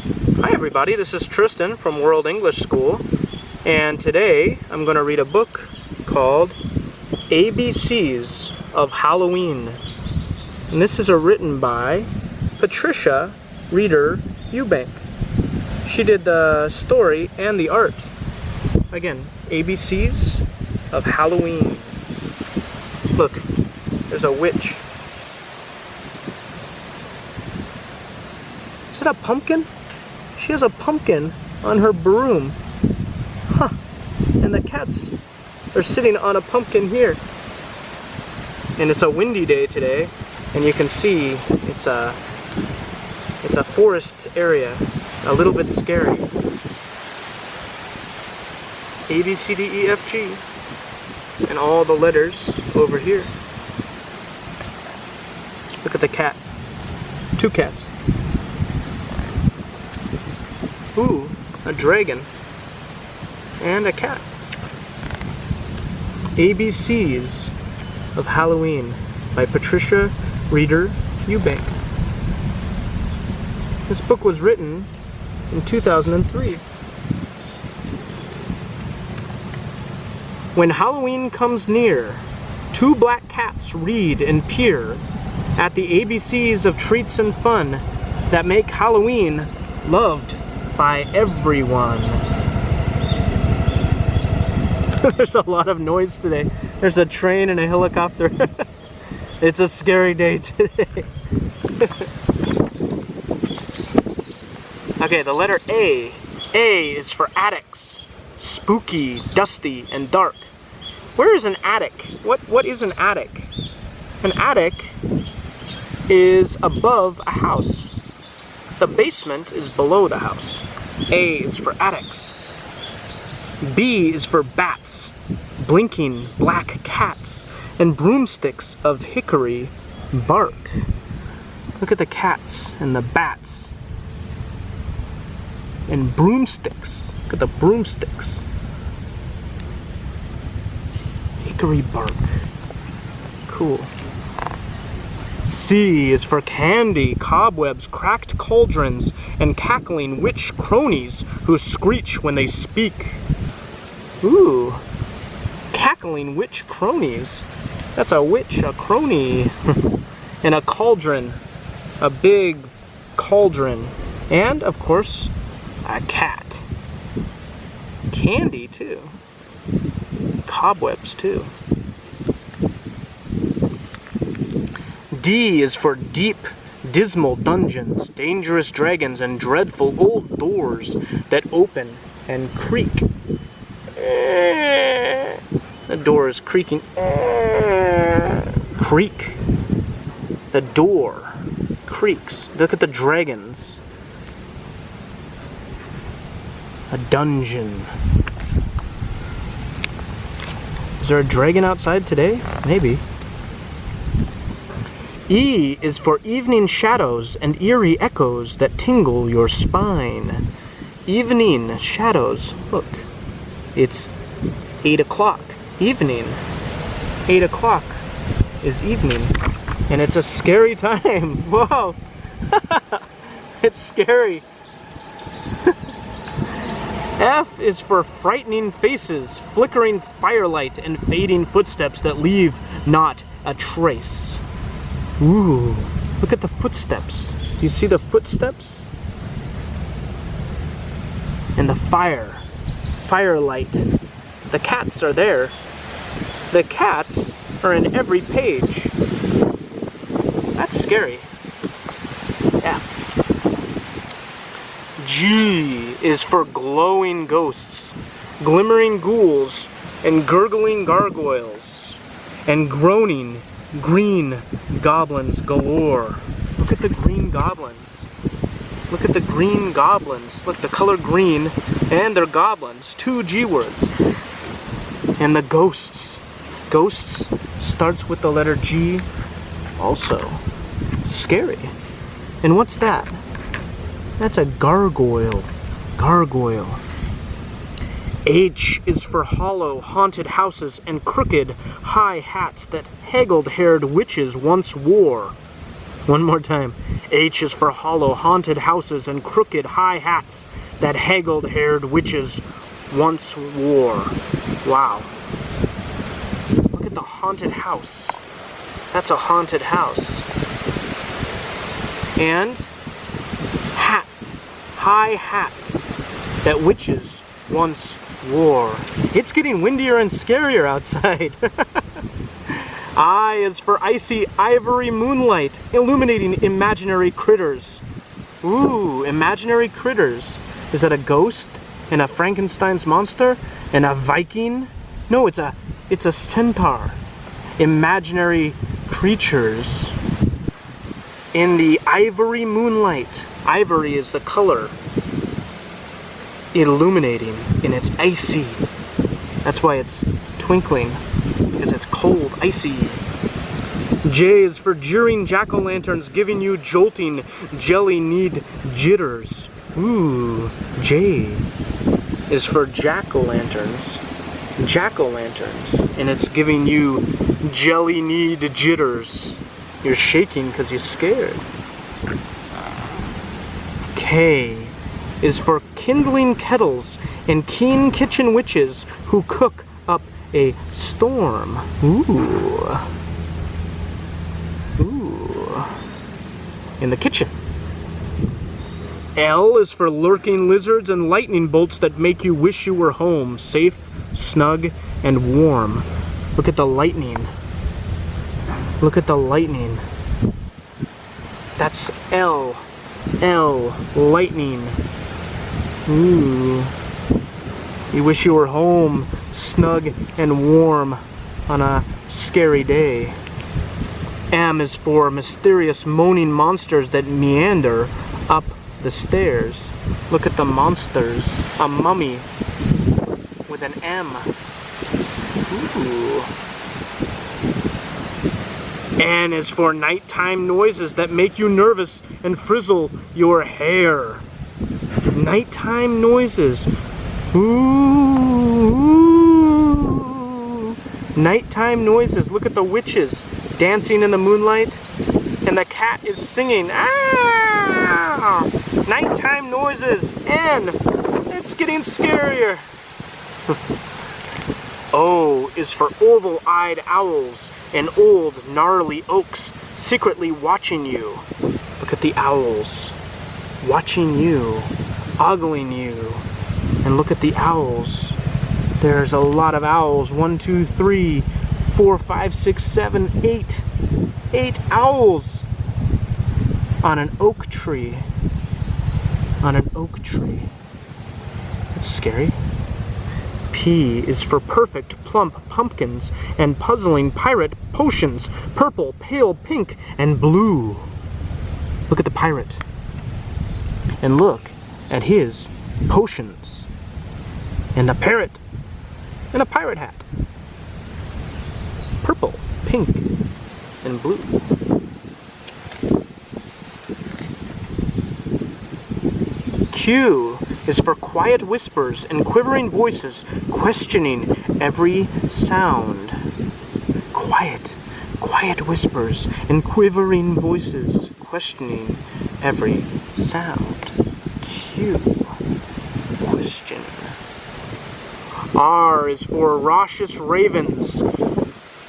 Hi everybody, this is Tristan from World English School, and today I'm going to read a book called ABCs of Halloween. And this is written by Patricia Reeder Eubank. She did the story and the art. Again, ABCs of Halloween. Look, there's a witch. Is it a pumpkin? She has a pumpkin on her broom. Huh. And the cats are sitting on a pumpkin here. And it's a windy day today, and you can see it's a forest area. A little bit scary. A, B, C, D, E, F, G. And all the letters over here. Look at the cat. 2 cats. Ooh, a dragon. And a cat. ABCs of Halloween by Patricia Reeder Eubank. This book was written in 2003. When Halloween comes near, 2 black cats read and peer at the ABCs of treats and fun that make Halloween loved by everyone. There's a lot of noise today. There's a train and a helicopter. It's a scary day today. Okay, the letter A. A is for attics. Spooky, dusty, and dark. Where is an attic? What is an attic? An attic is above a house. The basement is below the house. A is for attics. B is for bats, blinking black cats, and broomsticks of hickory bark. Look at the cats and the bats. And broomsticks. Look at the broomsticks. Hickory bark. Cool. C is for candy, cobwebs, cracked cauldrons, and cackling witch cronies who screech when they speak. Ooh. Cackling witch cronies. That's a witch, a crony. And a cauldron. A big cauldron. And, of course, a cat. Candy, too. Cobwebs, too. D is for deep, dismal dungeons, dangerous dragons, and dreadful old doors that open and creak. The door is creaking. Creak. The door creaks. Look at the dragons. A dungeon. Is there a dragon outside today? Maybe. E is for evening shadows and eerie echoes that tingle your spine. Evening shadows. Look, it's 8 o'clock. Evening. 8 o'clock is evening. And it's a scary time. Whoa. It's scary. F is for frightening faces, flickering firelight, and fading footsteps that leave not a trace. Ooh, look at the footsteps. Do you see the footsteps? And the firelight. The cats are there. The cats are in every page. That's scary. F. G is for glowing ghosts, glimmering ghouls, and gurgling gargoyles, and groaning green goblins galore. Look at the green goblins. Look at the green goblins. Look, the color green, and they're goblins. 2 G words. And the ghosts. Ghosts starts with the letter G also. Scary. And what's that? That's a gargoyle. Gargoyle. H is for hollow, haunted houses and crooked, high hats that haggled-haired witches once wore. One more time. H is for hollow, haunted houses and crooked high hats that haggled-haired witches once wore. Wow. Look at the haunted house. That's a haunted house. And hats, high hats that witches once wore. It's getting windier and scarier outside. I is for icy ivory moonlight, illuminating imaginary critters. Ooh, imaginary critters. Is that a ghost? And a Frankenstein's monster? And a Viking? No, it's a centaur. Imaginary creatures in the ivory moonlight. Ivory is the color. Illuminating, and it's icy. That's why it's twinkling, because it's cold, icy. J is for jeering jack-o'-lanterns, giving you jolting, jelly-kneed jitters. Ooh, J is for jack-o'-lanterns. Jack-o'-lanterns, and it's giving you jelly-kneed jitters. You're shaking because you're scared. K is for kindling kettles and keen kitchen witches who cook up a storm. Ooh. Ooh. In the kitchen. L is for lurking lizards and lightning bolts that make you wish you were home, safe, snug, and warm. Look at the lightning. Look at the lightning. That's L. L. Lightning. Ooh. You wish you were home, snug and warm on a scary day. M is for mysterious moaning monsters that meander up the stairs. Look at the monsters. A mummy with an M. Ooh. N is for nighttime noises that make you nervous and frizzle your hair. Nighttime noises. Ooh. Nighttime noises. Look at the witches dancing in the moonlight, and the cat is singing. Ah! Nighttime noises. N. It's getting scarier. O is for oval-eyed owls and old, gnarly oaks secretly watching you. Look at the owls watching you, ogling you. And look at the owls. There's a lot of owls. 1, 2, 3, 4, 5, 6, 7, 8. 8 owls on an oak tree. On an oak tree. That's scary. P is for perfect, plump pumpkins and puzzling pirate potions. Purple, pale pink, and blue. Look at the pirate. And look at his potions. And the parrot in a pirate hat. Purple, pink, and blue. Q is for quiet whispers and quivering voices questioning every sound. Quiet, quiet whispers and quivering voices questioning every sound. Q. Question. R is for raucous ravens,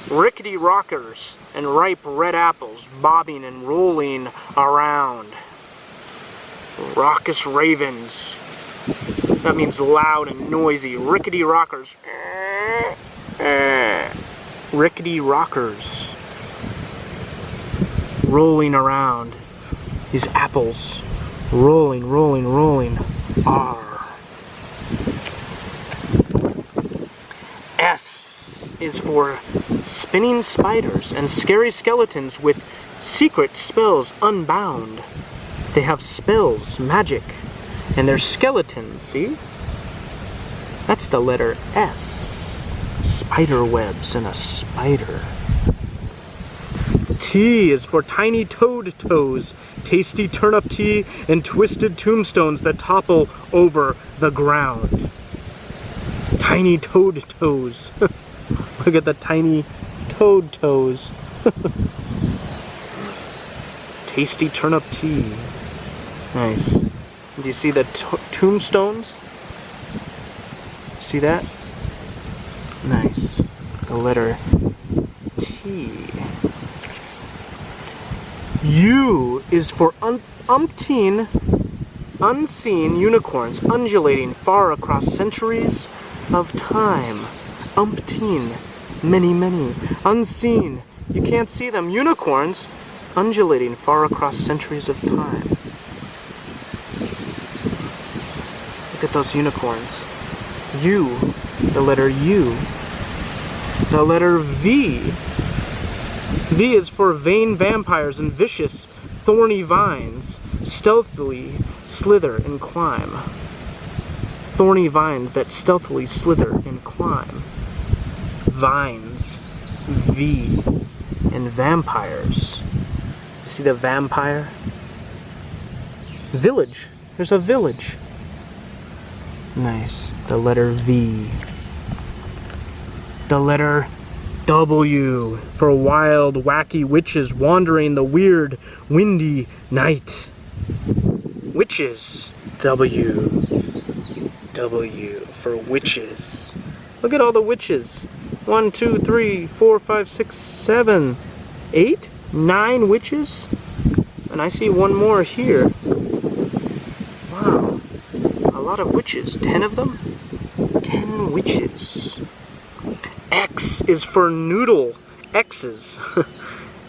rickety rockers, and ripe red apples bobbing and rolling around. Raucous ravens. That means loud and noisy. Rickety rockers. Rickety rockers. Rolling around. These apples. Rolling, rolling, rolling. R. S is for spinning spiders and scary skeletons with secret spells unbound. They have spells, magic, and they're skeletons, see? That's the letter S. Spider webs and a spider. T is for tiny toad toes, tasty turnip tea, and twisted tombstones that topple over the ground. Tiny toad toes. Look at the tiny toad toes. Tasty turnip tea. Nice. Do you see the tombstones? See that? Nice. The letter T. U is for umpteen unseen unicorns undulating far across centuries of time. Umpteen. Many, many. Unseen. You can't see them. Unicorns undulating far across centuries of time. Look at those unicorns. U. The letter U. The letter V. V is for vain vampires and vicious, thorny vines, stealthily slither and climb. Thorny vines that stealthily slither and climb. Vines. V. And vampires. See the vampire? Village. There's a village. Nice. The letter V. The letter W for wild, wacky witches wandering the weird, windy night. Witches. W. W for witches. Look at all the witches. 1, 2, 3, 4, 5, 6, 7, 8, 9 witches. And I see one more here. Wow. A lot of witches. 10 of them? 10 witches. X is for noodle X's.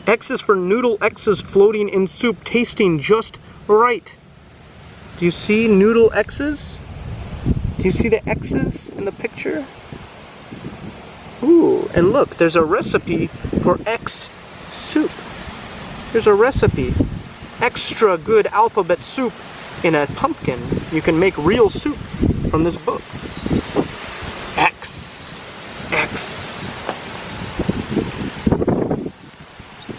X is for noodle X's floating in soup, tasting just right. Do you see noodle X's? Do you see the X's in the picture? Ooh, and look, there's a recipe for X soup. There's a recipe. Extra good alphabet soup in a pumpkin. You can make real soup from this book. X. X.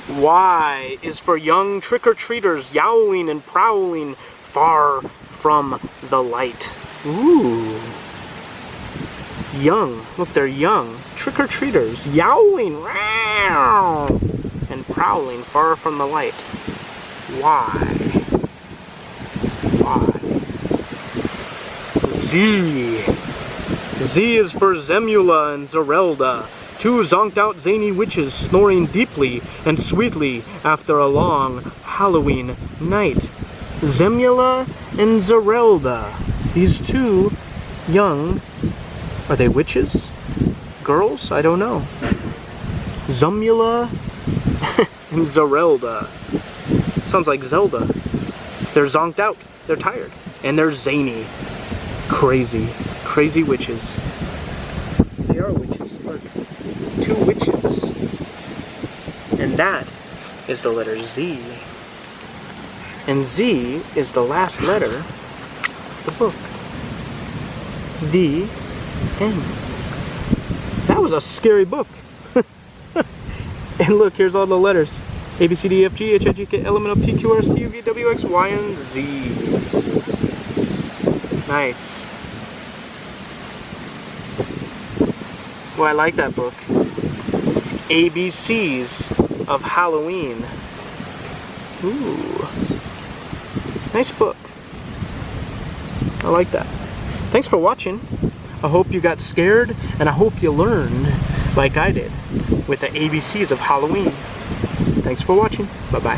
Y is for young trick-or-treaters yowling and prowling far from the light. Ooh. Young. Look, they're young. Trick-or-treaters yowling and prowling far from the light. Y. Y. Z. Z is for Zemula and Zerelda, two zonked-out zany witches snoring deeply and sweetly after a long Halloween night. Zemula and Zerelda. These two young... Are they witches? Girls? I don't know. Zemula and Zerelda. Sounds like Zelda. They're zonked out. They're tired. And they're zany. Crazy. Crazy witches. They are witches. Look. 2 witches. And that is the letter Z. And Z is the last letter of the book. The end. That was a scary book. And look, here's all the letters. A, B, C, D, E, F, G, H, I, J, K, L, M, N, O, P, Q, R, S, T, U, V, W, X, Y, and Z. Nice. Well, I like that book. ABCs of Halloween. Ooh. Nice book. I like that. Thanks for watching. I hope you got scared, and I hope you learned, like I did, with the ABCs of Halloween. Thanks for watching. Bye-bye.